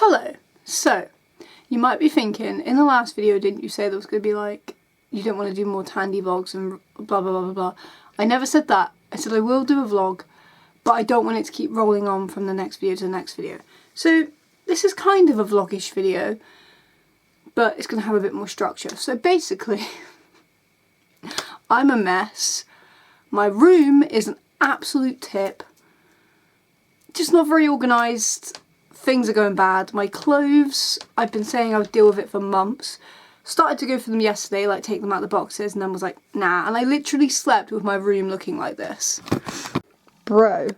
Hello. So, you might be thinking, in the last video didn't you say there was going to be like, you don't want to do more TandY vlogs and blah blah blah blah blah. I never said that. I said I will do a vlog, but I don't want it to keep rolling on from the next video to the next video. So, this is kind of a vlogish video, but it's going to have a bit more structure. So basically, I'm a mess. My room is an absolute tip. Just not very organised. Things are going bad. My clothes, I've been saying I would deal with it for months. Started to go for them yesterday, like take them out of the boxes, and then was like, nah. And I literally slept with my room looking like this. Bro.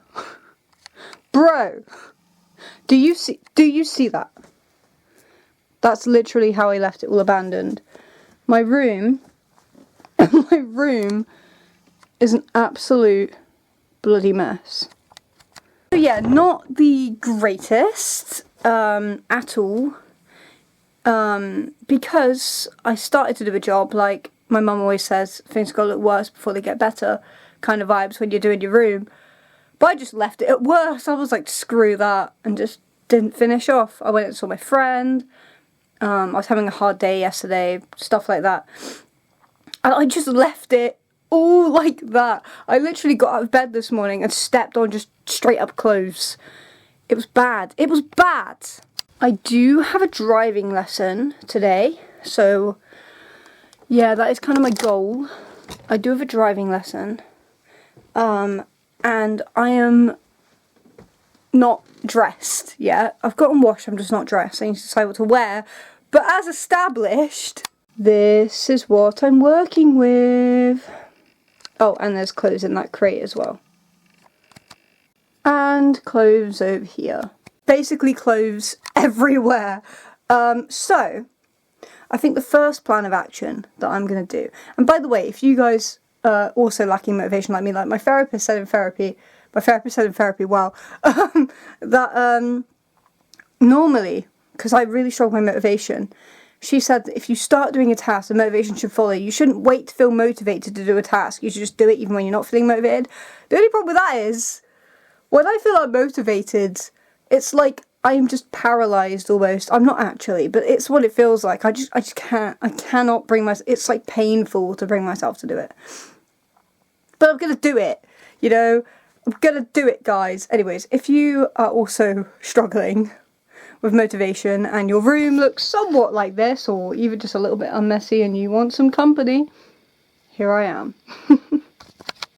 Do you see that? That's literally how I left it all abandoned. My room is an absolute bloody mess. So yeah, not the greatest at all, because I started to do a job, like my mum always says, things got to look worse before they get better, kind of vibes when you're doing your room. But I just left it at worse. I was like, screw that, and just didn't finish off. I went and saw my friend. I was having a hard day yesterday, stuff like that. And I just left it all like that. I literally got out of bed this morning and stepped on just straight up clothes. It was bad. It was bad. I do have a driving lesson today. So, yeah, that is kind of my goal. I do have a driving lesson. And I am not dressed yet. I've gotten washed, I'm just not dressed. I need to decide what to wear. But as established, this is what I'm working with. Oh, and there's clothes in that crate as well. And clothes over here. Basically clothes everywhere. So, I think the first plan of action that I'm going to do, and by the way, if you guys are also lacking motivation like me, like my therapist said in therapy, wow, that normally, because I really struggle with motivation, she said that if you start doing a task, the motivation should follow. You shouldn't wait to feel motivated to do a task. You should just do it even when you're not feeling motivated. The only problem with that is, when I feel unmotivated, it's like I'm just paralysed almost. I'm not actually, but it's what it feels like. I just can't. I cannot bring myself. It's like painful to bring myself to do it. But I'm gonna do it. You know, I'm gonna do it, guys. Anyways, if you are also struggling with motivation and your room looks somewhat like this, or even just a little bit unmessy, and you want some company, here I am.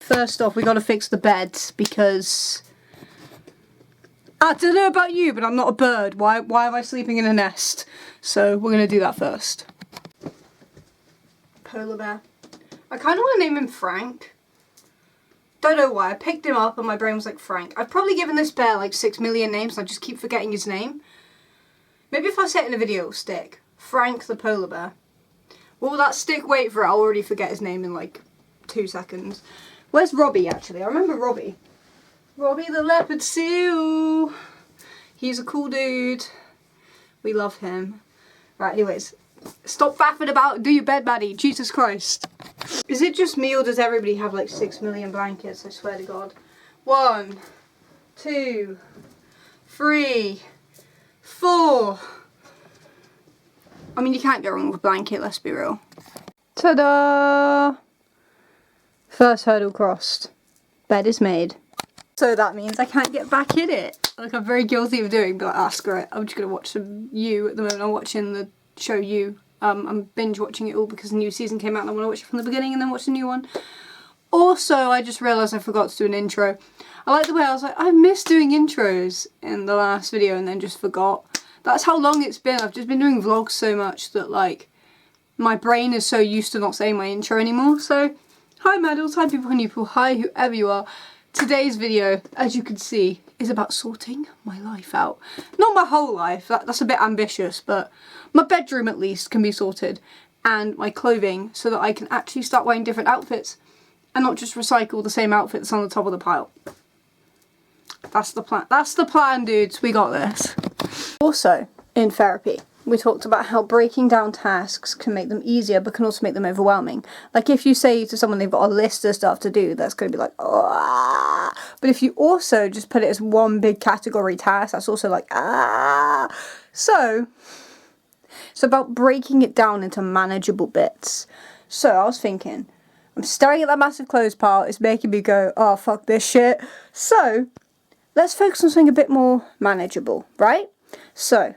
First off, we gotta fix the beds, because I don't know about you, but I'm not a bird. Why am I sleeping in a nest? So we're gonna do that first. Polar bear. I kind of want to name him Frank. Don't know why. I picked him up and my brain was like, Frank. I've probably given this bear like 6 million names, and I just keep forgetting his name. Maybe if I say it in a video, it'll stick. Frank the polar bear. Will that stick? Wait for it. I'll already forget his name in like 2 seconds. Where's Robbie, actually? I remember Robbie. Robbie the leopard seal. He's a cool dude. We love him. Right, anyways. Stop faffing about. Do your bed, Maddie. Jesus Christ. Is it just me, or does everybody have like 6 million blankets? I swear to God. 1, 2, 3, 4. I mean, you can't go wrong with a blanket, let's be real. Ta-da! First hurdle crossed. Bed is made. So that means I can't get back in it. Like, I'm very guilty of doing, but like, screw it. I'm just going to watch some You at the moment. I'm watching the show You. I'm binge watching it all because the new season came out and I want to watch it from the beginning and then watch the new one. Also, I just realised I forgot to do an intro. I like the way I was like, I missed doing intros in the last video and then just forgot. That's how long it's been. I've just been doing vlogs so much that like my brain is so used to not saying my intro anymore. So, hi Madals, hi people and people, hi whoever you are. Today's video, as you can see, is about sorting my life out. Not my whole life, that's a bit ambitious, but my bedroom at least can be sorted. And my clothing, so that I can actually start wearing different outfits and not just recycle the same outfits on the top of the pile. That's the plan. That's the plan, dudes. We got this. Also, in therapy, we talked about how breaking down tasks can make them easier, but can also make them overwhelming. Like if you say to someone they've got a list of stuff to do, that's going to be like, ah. But if you also just put it as one big category task, that's also like, ah. So it's about breaking it down into manageable bits. So I was thinking, I'm staring at that massive clothes pile, it's making me go, oh, fuck this shit. So let's focus on something a bit more manageable, right? So,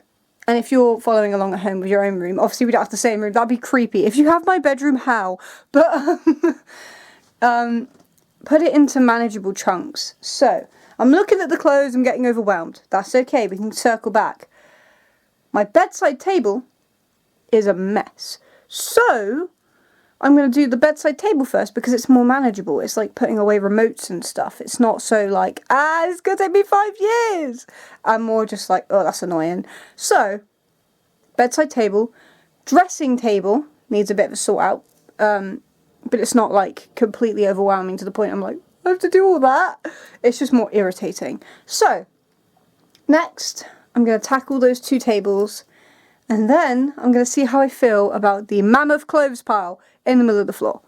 and if you're following along at home with your own room, obviously we don't have the same room, that'd be creepy. If you have my bedroom, how? But, put it into manageable chunks. So, I'm looking at the clothes, I'm getting overwhelmed. That's okay, we can circle back. My bedside table is a mess. So, I'm going to do the bedside table first because it's more manageable. It's like putting away remotes and stuff. It's not so like, it's going to take me 5 years. I'm more just like, oh, that's annoying. So, bedside table. Dressing table needs a bit of a sort out. But it's not like completely overwhelming to the point I'm like, I have to do all that. It's just more irritating. So, next, I'm going to tackle those 2 tables. And then I'm going to see how I feel about the mammoth clothes pile in the middle of the floor.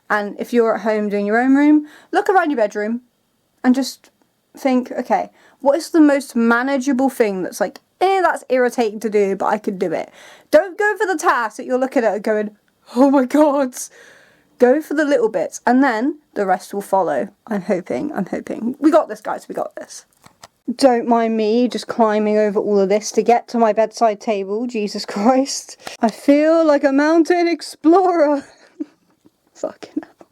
And if you're at home doing your own room, look around your bedroom and just think, okay, what is the most manageable thing that's like, that's irritating to do, but I could do it. Don't go for the task that you're looking at and going, oh my god. Go for the little bits and then the rest will follow. I'm hoping. We got this, guys, we got this. Don't mind me just climbing over all of this to get to my bedside table. Jesus Christ. I feel like a mountain explorer. Fucking hell.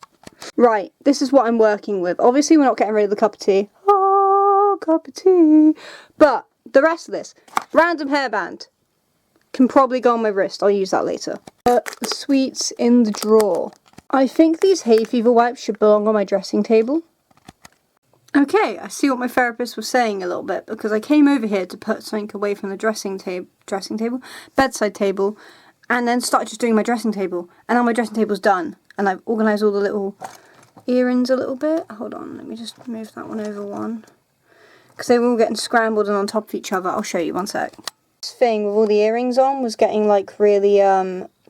Right, this is what I'm working with. Obviously, we're not getting rid of the cup of tea. Oh, cup of tea. But the rest of this, random hairband, can probably go on my wrist. I'll use that later. The sweets in the drawer. I think these hay fever wipes should belong on my dressing table. Okay, I see what my therapist was saying a little bit, because I came over here to put something away from the bedside table, and then started just doing my dressing table, and now my dressing table's done, and I've organised all the little earrings a little bit. Hold on, let me just move that one over one, because they were all getting scrambled and on top of each other. I'll show you, one sec. This thing with all the earrings on was getting like really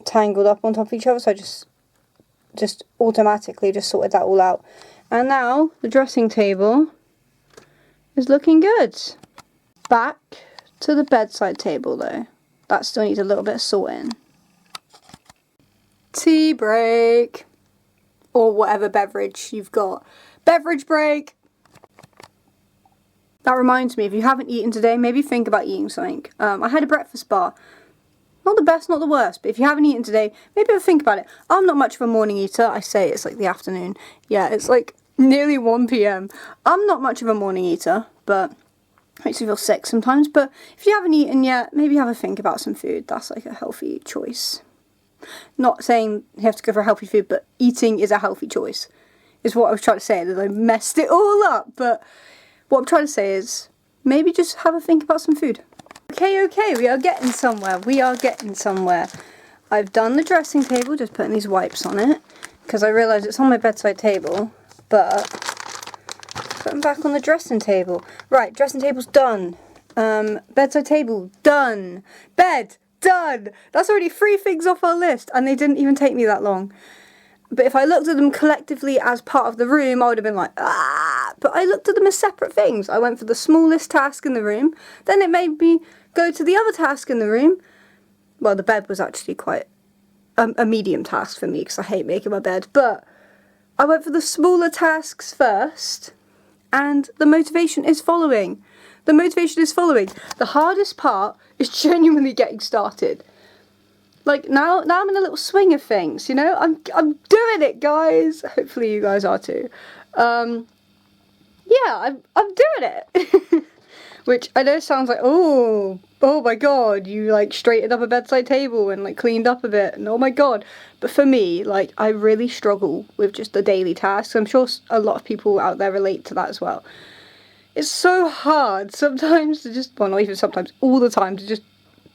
tangled up on top of each other, so I just automatically just sorted that all out. And now, the dressing table is looking good. Back to the bedside table though. That still needs a little bit of sorting. Tea break. Or whatever beverage you've got. Beverage break! That reminds me, if you haven't eaten today, maybe think about eating something. I had a breakfast bar. Not the best, not the worst, but if you haven't eaten today, maybe have a think about it. I'm not much of a morning eater. I say it's like the afternoon. Yeah, it's like nearly 1 PM. I'm not much of a morning eater, but it makes me feel sick sometimes. But if you haven't eaten yet, maybe have a think about some food. That's like a healthy choice. Not saying you have to go for healthy food, but eating is a healthy choice, is what I was trying to say. That I messed it all up, but what I'm trying to say is maybe just have a think about some food. Okay, we are getting somewhere. I've done the dressing table, just putting these wipes on it, because I realised it's on my bedside table, but put them back on the dressing table. Right, dressing table's done. Bedside table, done. Bed, done. That's already 3 things off our list, and they didn't even take me that long. But if I looked at them collectively as part of the room, I would have been like, ah! But I looked at them as separate things. I went for the smallest task in the room, then it made me go to the other task in the room. Well, the bed was actually quite a medium task for me, because I hate making my bed. But I went for the smaller tasks first, and the motivation is following. The hardest part is genuinely getting started. Like, now I'm in a little swing of things, you know? I'm doing it, guys! Hopefully you guys are too. Yeah, I'm doing it! Which I know sounds like, oh my god, you like straightened up a bedside table and like cleaned up a bit, and oh my god. But for me, like, I really struggle with just the daily tasks. I'm sure a lot of people out there relate to that as well. It's so hard sometimes to just, well, not even sometimes, all the time, to just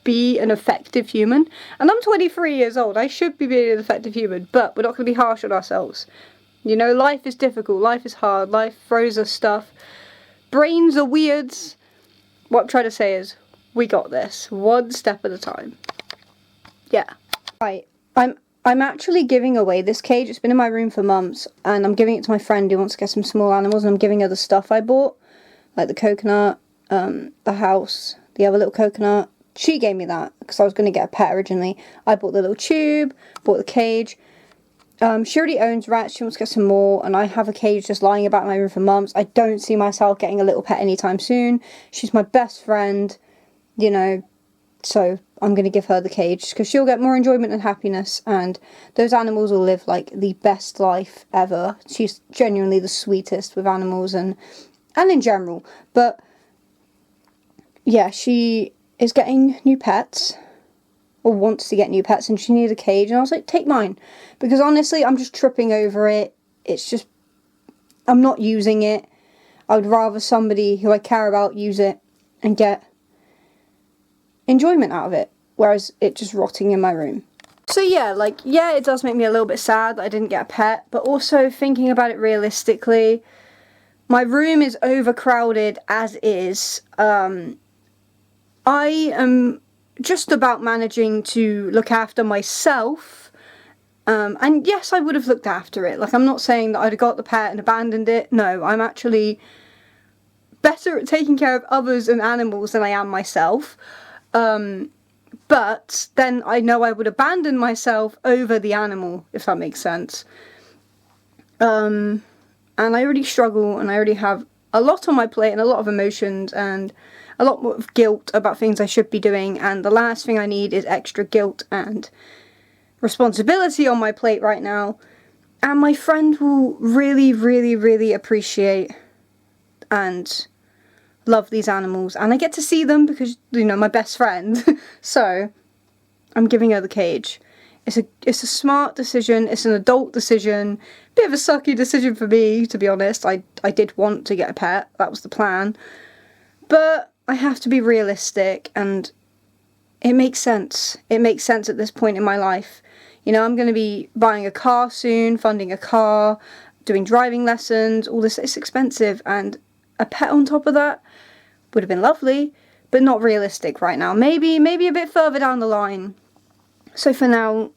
be an effective human. And I'm 23 years old, I should be being an effective human, but we're not going to be harsh on ourselves. You know, life is difficult, life is hard, life throws us stuff. Brains are weirds. What I'm trying to say is, We got this. One step at a time. Yeah. Right. I'm actually giving away this cage. It's been in my room for months, and I'm giving it to my friend who wants to get some small animals, and I'm giving her the stuff I bought, like the coconut, the house, the other little coconut. She gave me that because I was going to get a pet originally. I bought the little tube, bought the cage. She already owns rats. She wants to get some more, and I have a cage just lying about in my room for months. I don't see myself getting a little pet anytime soon. She's my best friend, you know, so I'm going to give her the cage because she'll get more enjoyment and happiness, and those animals will live like the best life ever. She's genuinely the sweetest with animals and in general. But yeah, she is getting new pets, or wants to get new pets, and she needed a cage, and I was like, take mine, because honestly I'm just tripping over it. It's just, I'm not using it. I would rather somebody who I care about use it and get enjoyment out of it, whereas it just rotting in my room. So yeah, like, yeah, it does make me a little bit sad that I didn't get a pet, but also thinking about it realistically, my room is overcrowded as is. I am just about managing to look after myself, and yes, I would have looked after it. Like, I'm not saying that I'd have got the pet and abandoned it. No, I'm actually better at taking care of others and animals than I am myself. But then I know I would abandon myself over the animal, if that makes sense. And I already struggle, and I already have a lot on my plate and a lot of emotions and a lot more of guilt about things I should be doing, and the last thing I need is extra guilt and responsibility on my plate right now. And my friend will really, really, really appreciate and love these animals, and I get to see them because, you know, my best friend. So I'm giving her the cage. It's a smart decision. It's an adult decision. Bit of a sucky decision for me, to be honest. I did want to get a pet. That was the plan. But I have to be realistic, and it makes sense. It makes sense at this point in my life. You know, I'm going to be buying a car soon, funding a car, doing driving lessons, all this. It's expensive, and a pet on top of that would have been lovely, but not realistic right now. Maybe a bit further down the line. So for now,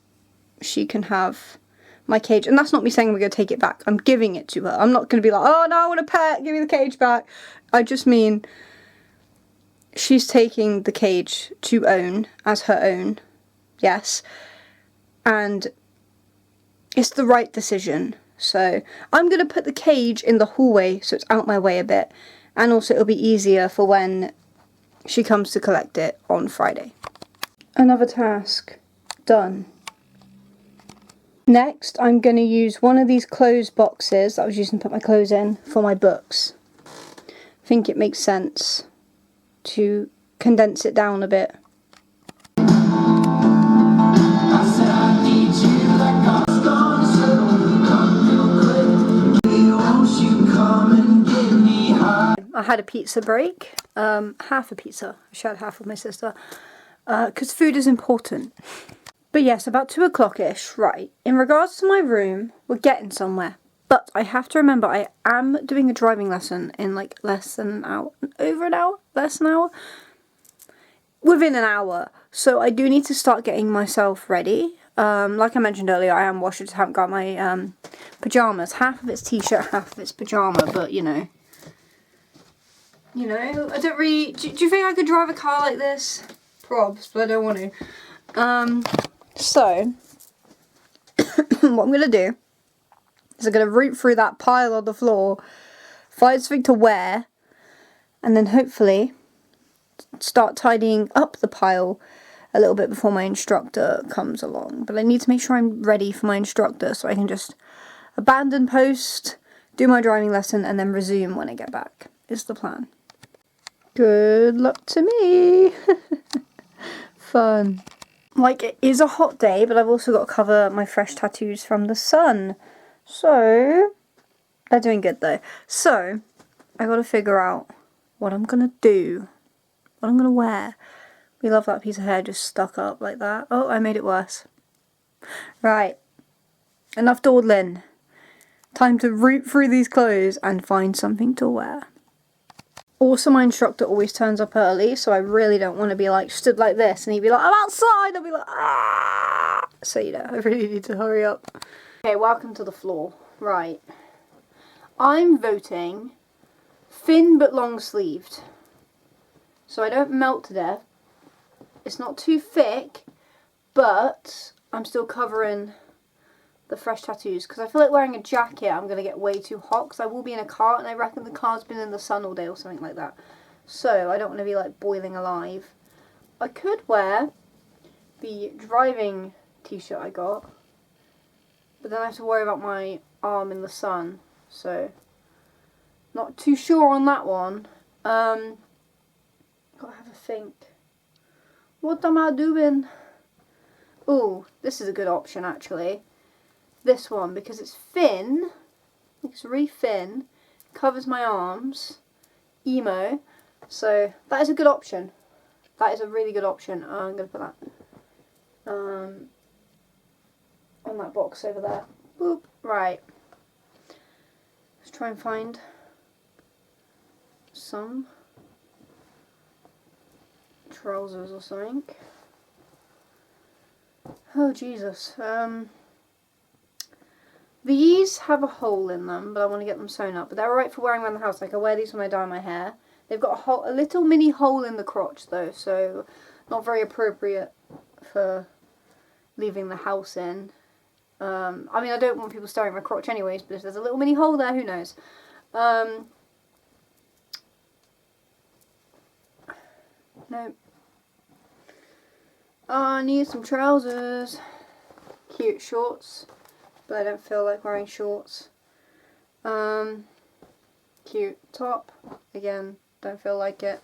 she can have my cage. And that's not me saying we're going to take it back. I'm giving it to her. I'm not going to be like, oh no, I want a pet, give me the cage back. I just mean she's taking the cage to own as her own. Yes. And it's the right decision. So I'm going to put the cage in the hallway so it's out my way a bit. And also it'll be easier for when she comes to collect it on Friday. Another task done. Next, I'm going to use one of these clothes boxes that I was using to put my clothes in for my books. I think it makes sense to condense it down a bit. I had a pizza break, half a pizza. I shared half with my sister, because food is important. But yes, about 2 o'clock-ish, right. In regards to my room, we're getting somewhere. But I have to remember I am doing a driving lesson in like less than an hour. Over an hour? Less than an hour? Within an hour. So I do need to start getting myself ready. Like I mentioned earlier, I am washed. I just haven't got my pyjamas. Half of it's t-shirt, half of it's pyjama, but you know. You know, I don't really... Do you think I could drive a car like this? Probs, but I don't want to. So, what I'm going to do is I'm going to root through that pile on the floor, find something to wear, and then hopefully start tidying up the pile a little bit before my instructor comes along. But I need to make sure I'm ready for my instructor so I can just abandon post, do my driving lesson, and then resume when I get back, is the plan. Good luck to me. Fun. Like, it is a hot day, but I've also got to cover my fresh tattoos from the sun. So, they're doing good though. So, I got to figure out what I'm going to do. What I'm going to wear. We love that piece of hair just stuck up like that. Oh, I made it worse. Right. Enough dawdling. Time to root through these clothes and find something to wear. Also, my instructor always turns up early, so I really don't want to be like stood like this and he'd be like, I'm outside, I'll be like, ah. So, you know, I really need to hurry up. Okay, welcome to the floor. Right. I'm voting thin but long sleeved. So I don't melt to death. It's not too thick, but I'm still covering the fresh tattoos, because I feel like wearing a jacket I'm going to get way too hot, because I will be in a car and I reckon the car's been in the sun all day or something like that. So I don't want to be like boiling alive. I could wear the driving t-shirt I got, but then I have to worry about my arm in the sun, so not too sure on that one. Gotta have a think. What am I doing? Ooh, this is a good option actually. This one, because it's thin, it's really thin, covers my arms, emo, so that is a good option. That is a really good option. I'm going to put that on that box over there. Boop. Right. Let's try and find some trousers or something. Oh Jesus. These have a hole in them, but I want to get them sewn up. But they're alright for wearing around the house. Like, I wear these when I dye my hair. They've got a little mini hole in the crotch, though, so not very appropriate for leaving the house in. I mean, I don't want people staring at my crotch anyways, but if there's a little mini hole there, who knows? No. Oh, I need some trousers. Cute shorts. But I don't feel like wearing shorts. Cute top. Again, don't feel like it.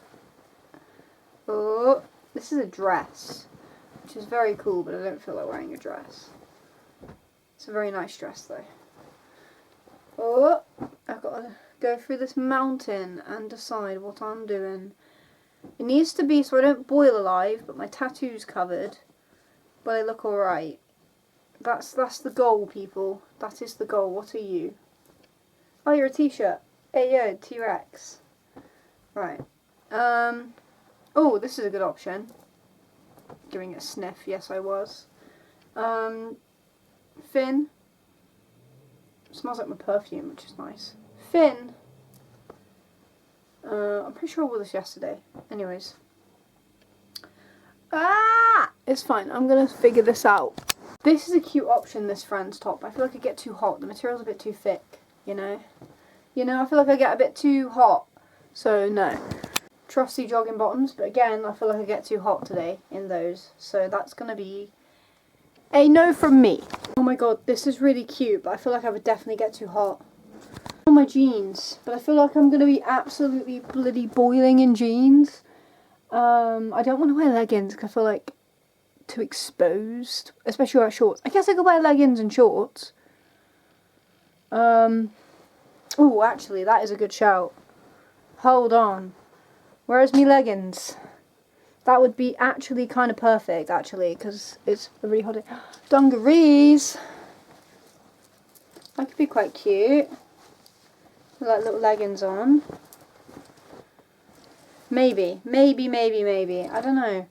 Oh, this is a dress, which is very cool, but I don't feel like wearing a dress. It's a very nice dress though. Oh, I've got to go through this mountain and decide what I'm doing. It needs to be so I don't boil alive, but my tattoo's covered, but I look alright. That's the goal, people. That is the goal. What are you? Oh, you're a t-shirt. Hey, yo, T-Rex. Right. Oh, this is a good option. Giving it a sniff. Yes, I was. Thin. Smells like my perfume, which is nice. Thin. I'm pretty sure I wore this yesterday. Anyways. Ah! It's fine. I'm going to figure this out. This is a cute option, this Fran's top. I feel like I get too hot. The material's a bit too thick, you know? You know, I feel like I get a bit too hot. So, no. Trusty jogging bottoms, but again, I feel like I get too hot today in those. So that's going to be a no from me. Oh my god, this is really cute, but I feel like I would definitely get too hot. On my jeans, but I feel like I'm going to be absolutely bloody boiling in jeans. I don't want to wear leggings because I feel like too exposed, especially wear shorts. I guess I could wear leggings and shorts. Oh, actually, that is a good shout. Hold on. Where's me leggings? That would be actually kind of perfect, actually, because it's a really hot day. Dungarees. That could be quite cute. With like little leggings on. Maybe. I don't know.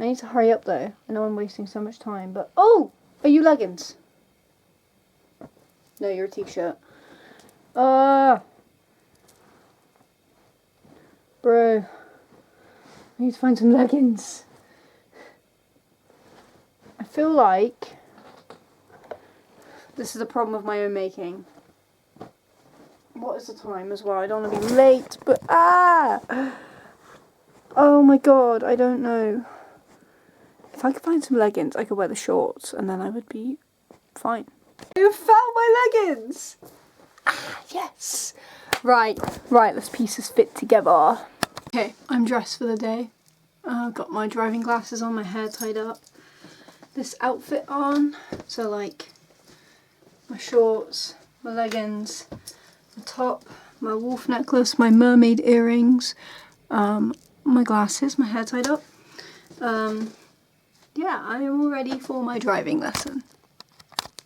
I need to hurry up though. I know I'm wasting so much time, but oh! Are you leggings? No, you're a t-shirt. Bro. I need to find some leggings. I feel like this is a problem of my own making. What is the time as well? I don't want to be late, but oh my god, I don't know. If I could find some leggings, I could wear the shorts, and then I would be fine. You found my leggings! Ah, yes! Right, let's piece this fit together. Okay, I'm dressed for the day. I've got my driving glasses on, my hair tied up. This outfit on, so like my shorts, my leggings, the top, my wolf necklace, my mermaid earrings, my glasses, my hair tied up. Yeah, I am all ready for my driving lesson.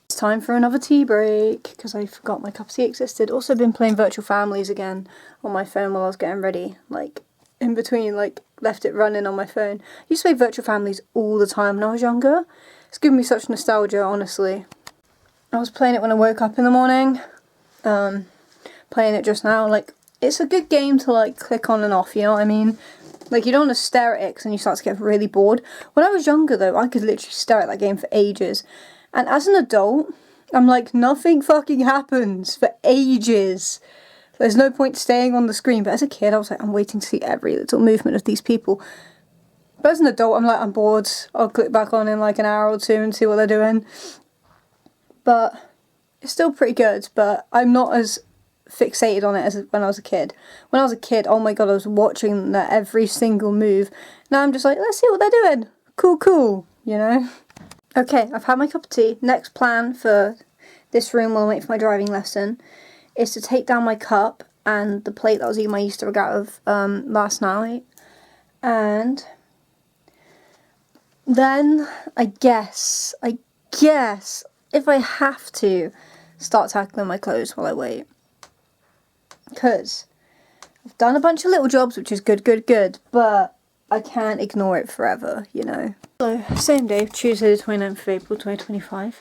It's time for another tea break, because I forgot my cup of tea existed. Also been playing Virtual Families again on my phone while I was getting ready. Like, in between, like, left it running on my phone. I used to play Virtual Families all the time when I was younger. It's given me such nostalgia, honestly. I was playing it when I woke up in the morning. Playing it just now. Like, it's a good game to, like, click on and off, you know what I mean? Like, you don't want to stare at it because then you start to get really bored. When I was younger, though, I could literally stare at that game for ages. And as an adult, I'm like, nothing fucking happens for ages. There's no point staying on the screen. But as a kid, I was like, I'm waiting to see every little movement of these people. But as an adult, I'm like, I'm bored. I'll click back on in like an hour or two and see what they're doing. But it's still pretty good. But I'm not as fixated on it as when I was a kid. When I was a kid, oh my god, I was watching their every single move. Now I'm just like, let's see what they're doing. Cool, cool, you know? Okay, I've had my cup of tea. Next plan for this room while I wait for my driving lesson is to take down my cup and the plate that I was eating my Easter egg out of last night. And then I guess, if I have to, start tackling my clothes while I wait. Because I've done a bunch of little jobs, which is good, but I can't ignore it forever, you know. So, same day, Tuesday the 29th of April 2025.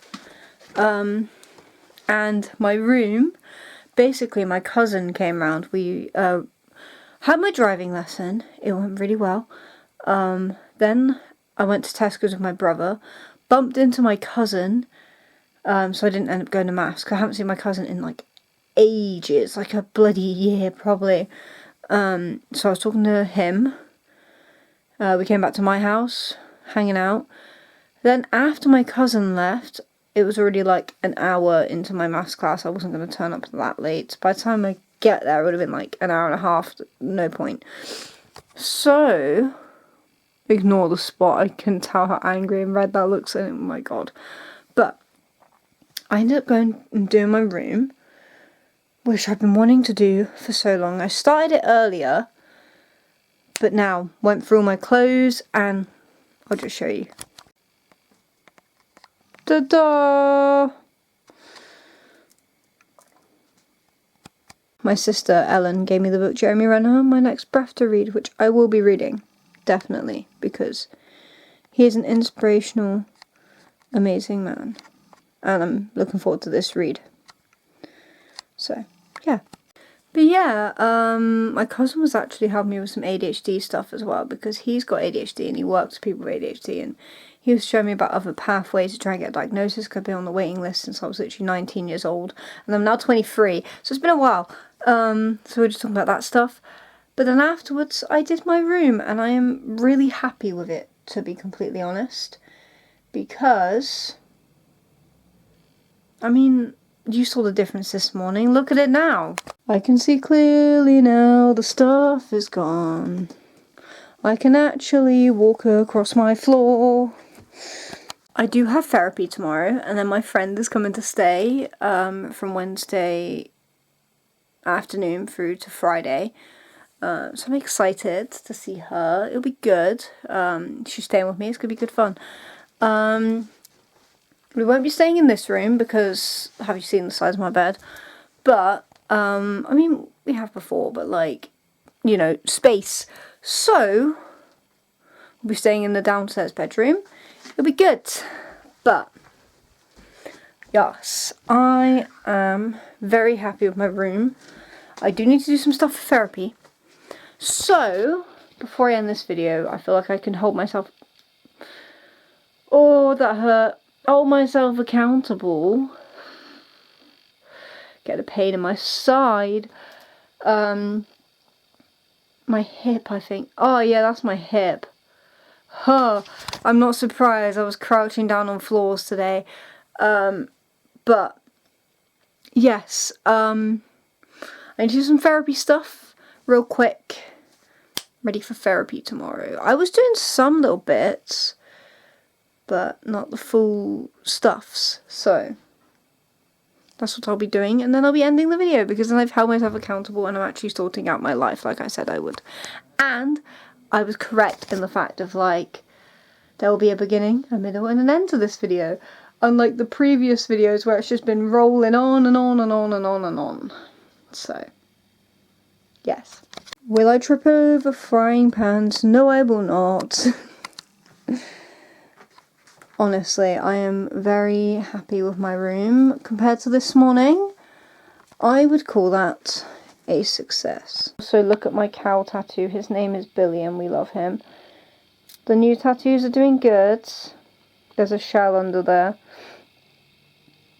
And my room, basically my cousin came round. We had my driving lesson. It went really well. Then I went to Tesco's with my brother, bumped into my cousin, so I didn't end up going to mass. Cause I haven't seen my cousin in like ages, like a bloody year probably. So I was talking to him. We came back to my house, hanging out. Then after my cousin left, it was already like an hour into my maths class. I wasn't going to turn up that late. By the time I get there, it would have been like an hour and a half. No point. So, ignore the spot. I can tell how angry and red that looks. And oh my god. But I ended up going and doing my room, which I've been wanting to do for so long. I started it earlier, but now went through all my clothes and I'll just show you. Ta-da! My sister Ellen gave me the book Jeremy Renner, My Next Breath to read, which I will be reading, definitely, because he is an inspirational, amazing man. And I'm looking forward to this read. So, yeah. But yeah, my cousin was actually helping me with some ADHD stuff as well, because he's got ADHD and he works with people with ADHD, and he was showing me about other pathways to try and get a diagnosis, because I've been on the waiting list since I was literally 19 years old, and I'm now 23, so it's been a while. So we're just talking about that stuff. But then afterwards, I did my room, and I am really happy with it, to be completely honest, because, I mean, you saw the difference this morning. Look at it now. I can see clearly now the stuff is gone. I can actually walk across my floor. I do have therapy tomorrow, and then my friend is coming to stay from Wednesday afternoon through to Friday. So I'm excited to see her. It'll be good. She's staying with me. It's going to be good fun. We won't be staying in this room because, have you seen the size of my bed? But, I mean, we have before, but like, you know, space. So, we'll be staying in the downstairs bedroom. It'll be good. But, yes, I am very happy with my room. I do need to do some stuff for therapy. So, before I end this video, I feel like I can hold myself... Oh, that hurt. Hold myself accountable. Get a pain in my side. My hip, I think. Oh yeah, that's my hip. Huh. I'm not surprised. I was crouching down on floors today. But yes. I need to do some therapy stuff real quick. Ready for therapy tomorrow. I was doing some little bits, but not the full stuffs, so that's what I'll be doing, and then I'll be ending the video, because then I've held myself accountable and I'm actually sorting out my life like I said I would. And I was correct in the fact of, like, there will be a beginning, a middle, and an end to this video. Unlike the previous videos where it's just been rolling on and on and on and on and on. So, yes. Will I trip over frying pans? No, I will not. Honestly, I am very happy with my room. Compared to this morning, I would call that a success. So look at my cow tattoo. His name is Billy and we love him. The new tattoos are doing good. There's a shell under there.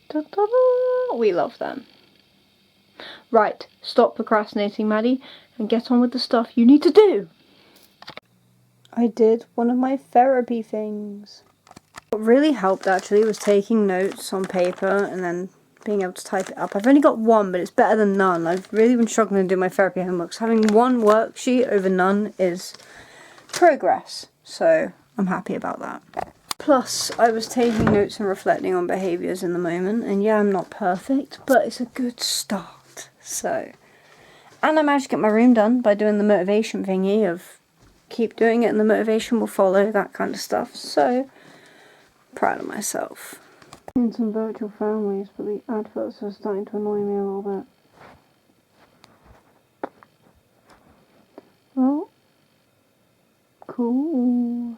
Da-da-da. We love them. Right, stop procrastinating, Maddie, and get on with the stuff you need to do. I did one of my therapy things. What really helped actually was taking notes on paper and then being able to type it up. I've only got one, but it's better than none. I've really been struggling to do my therapy homework. So having one worksheet over none is progress. So I'm happy about that. Plus, I was taking notes and reflecting on behaviours in the moment. And yeah, I'm not perfect, but it's a good start. So, and I managed to get my room done by doing the motivation thingy of keep doing it and the motivation will follow, that kind of stuff. So, proud of myself. In some virtual families, but the adverts are starting to annoy me a little bit. Oh, cool.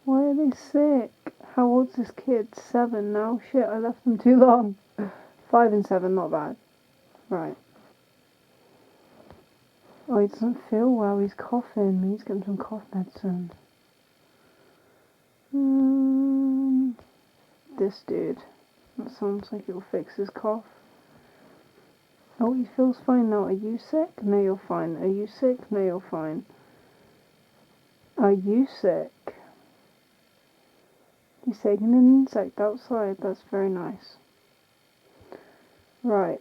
Why are they sick? How old's this kid? 7 now? Shit, I left them too long. 5 and 7, not bad. Right. Oh, he doesn't feel well, he's coughing. He's getting some cough medicine. This dude. That sounds like it'll fix his cough. Oh, he feels fine now. Are you sick? No, you're fine. Are you sick? No, you're fine. Are you sick? He's taking an insect outside. That's very nice. Right.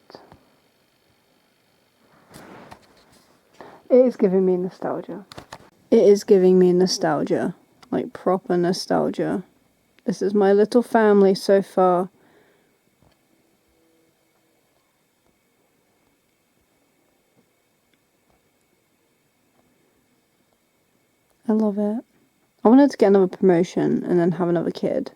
It is giving me nostalgia. It is giving me nostalgia. Like proper nostalgia. This is my little family so far. I love it. I wanted to get another promotion and then have another kid.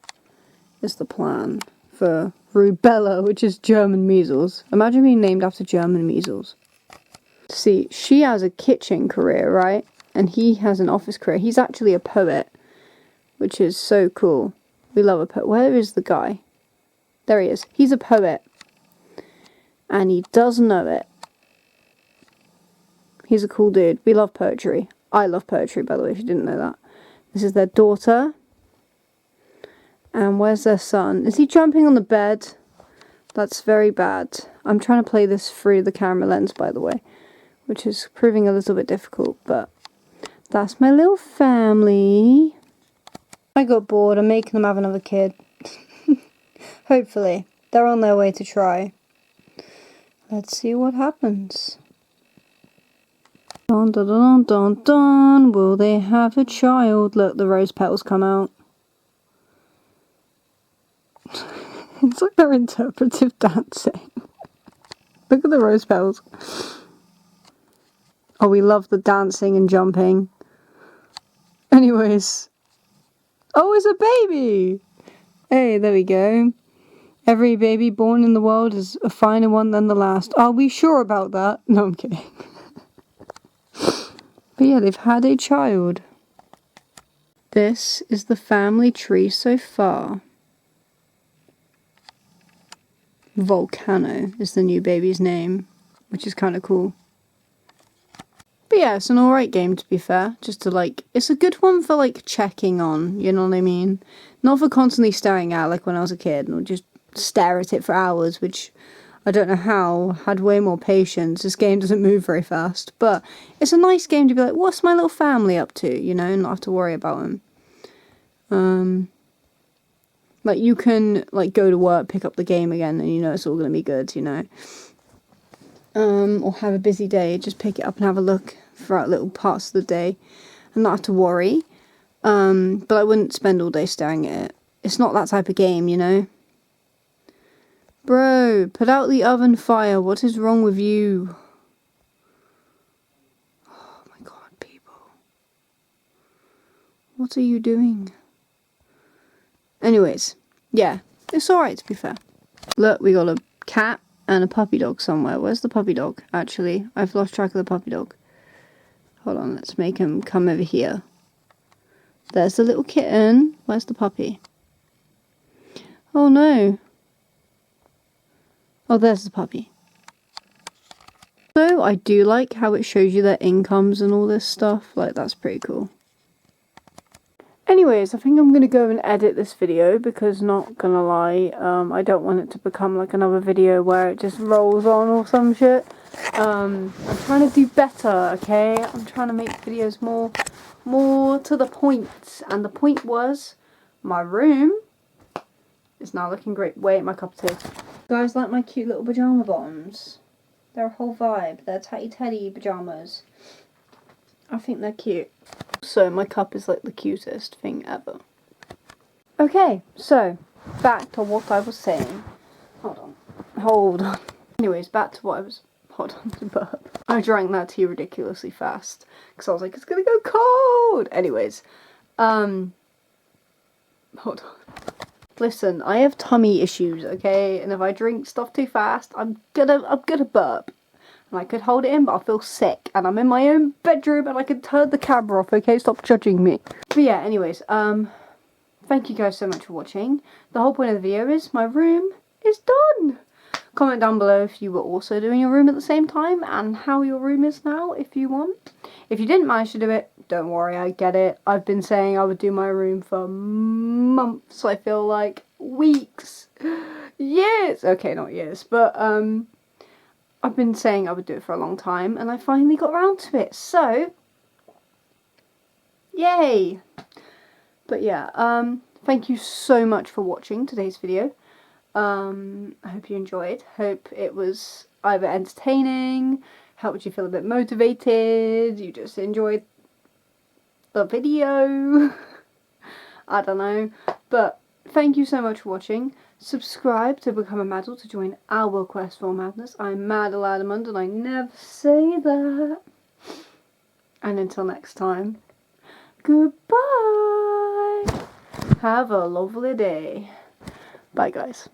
Is the plan for rubella, which is German measles. Imagine being named after German measles. See, she has a kitchen career, right? And he has an office career. He's actually a poet, which is so cool. We love a poet. Where is the guy? There he is. He's a poet. And he does know it. He's a cool dude. We love poetry. I love poetry, by the way, if you didn't know that. This is their daughter. And where's their son? Is he jumping on the bed? That's very bad. I'm trying to play this through the camera lens, by the way, which is proving a little bit difficult, but that's my little family. I got bored. I'm making them have another kid. Hopefully. They're on their way to try. Let's see what happens. Dun dun dun dun dun. Will they have a child? Look, the rose petals come out. It's like they're interpretive dancing. Look at the rose petals. Oh, we love the dancing and jumping. Anyways. Oh, it's a baby! Hey, there we go. Every baby born in the world is a finer one than the last. Are we sure about that? No, I'm kidding. But yeah, they've had a child. This is the family tree so far. Volcano is the new baby's name, which is kind of cool. But yeah, it's an alright game, to be fair. Just to like, it's a good one for like checking on, you know what I mean? Not for constantly staring at, like when I was a kid, and just stare at it for hours, which I don't know how, had way more patience. This game doesn't move very fast, but it's a nice game to be like, what's my little family up to, you know, and not have to worry about them. Like, you can, like, go to work, pick up the game again, and you know it's all going to be good, you know. Or have a busy day, just pick it up and have a look throughout little parts of the day, and not have to worry. But I wouldn't spend all day staring at it. It's not that type of game, you know. Bro, put out the oven fire. What is wrong with you? Oh my god, people. What are you doing? Anyways, yeah, it's alright to be fair. Look, we got a cat and a puppy dog somewhere. Where's the puppy dog, actually? I've lost track of the puppy dog. Hold on, let's make him come over here. There's the little kitten. Where's the puppy? Oh no. Oh, there's the puppy. So, I do like how it shows you their incomes and all this stuff. Like, that's pretty cool. Anyways, I think I'm going to go and edit this video because, not gonna lie, I don't want it to become like another video where it just rolls on or some shit. I'm trying to do better, okay? I'm trying to make videos more to the point. And the point was, my room is now looking great. Wait, my cup of tea. You guys like my cute little pyjama bottoms? They're a whole vibe. They're teddy pyjamas. I think they're cute. So my cup is like the cutest thing ever. Okay, so back to what I was saying. Hold on. Anyways, back to what I was. Hold on to burp. I drank that tea ridiculously fast because I was like, it's gonna go cold. Anyways, hold on. Listen, I have tummy issues, okay? And if I drink stuff too fast, I'm gonna burp. And I could hold it in, but I'll feel sick. And I'm in my own bedroom and I can turn the camera off, okay? Stop judging me. But yeah, anyways, thank you guys so much for watching. The whole point of the video is my room is done. Comment down below if you were also doing your room at the same time and how your room is now, if you want. If you didn't manage to do it, don't worry, I get it. I've been saying I would do my room for months, I feel like. Weeks. Years. Okay, not years, but, I've been saying I would do it for a long time, and I finally got around to it, so, yay! But yeah, thank you so much for watching today's video. I hope you enjoyed. Hope it was either entertaining, helped you feel a bit motivated, you just enjoyed the video. I don't know. But thank you so much for watching. Subscribe to become a Madal to join our quest for madness. I'm Madalada Munden, I never say that. And until next time, goodbye. Have a lovely day. Bye guys.